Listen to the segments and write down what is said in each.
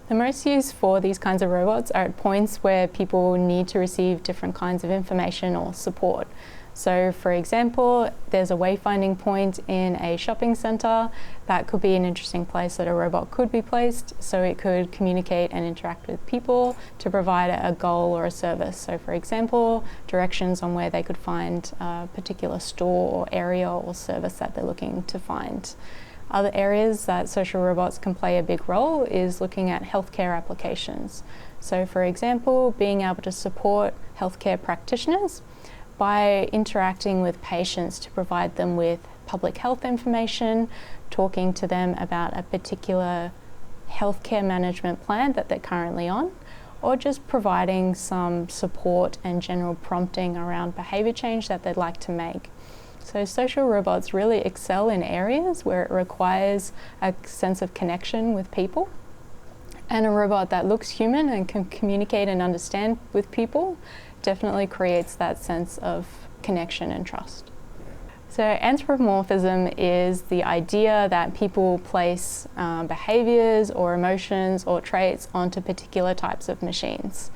The most use for these kinds of robots are at points where people need to receive different kinds of information or support. So for example, there's a wayfinding point in a shopping centre. That could be an interesting place that a robot could be placed, so it could communicate and interact with people to provide a goal or a service. So for example, directions on where they could find a particular store or area or service that they're looking to find. Other areas that social robots can play a big role is looking at healthcare applications. So for example, being able to support healthcare practitioners by interacting with patients to provide them with public health information, talking to them about a particular healthcare management plan that they're currently on, or just providing some support and general prompting around behaviour change that they'd like to make. So social robots really excel in areas where it requires a sense of connection with people. And a robot that looks human and can communicate and understand with people definitely creates that sense of connection and trust. So anthropomorphism is the idea that people place behaviours or emotions or traits onto particular types of machines.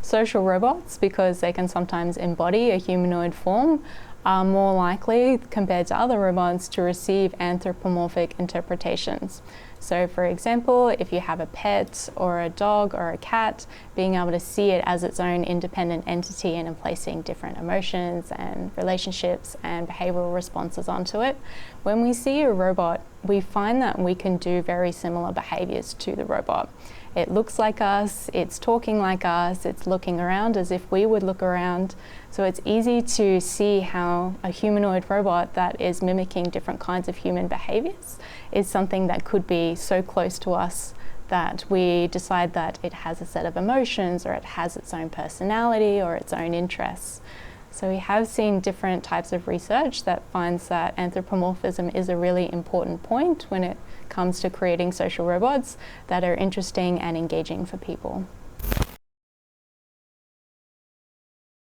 Social robots, because they can sometimes embody a humanoid form, are more likely, compared to other robots, to receive anthropomorphic interpretations. So for example, if you have a pet or a dog or a cat, being able to see it as its own independent entity and placing different emotions and relationships and behavioural responses onto it. When we see a robot, we find that we can do very similar behaviours to the robot. It looks like us, it's talking like us, it's looking around as if we would look around. So it's easy to see how a humanoid robot that is mimicking different kinds of human behaviours is something that could be so close to us that we decide that it has a set of emotions or it has its own personality or its own interests. So we have seen different types of research that finds that anthropomorphism is a really important point when it comes to creating social robots that are interesting and engaging for people.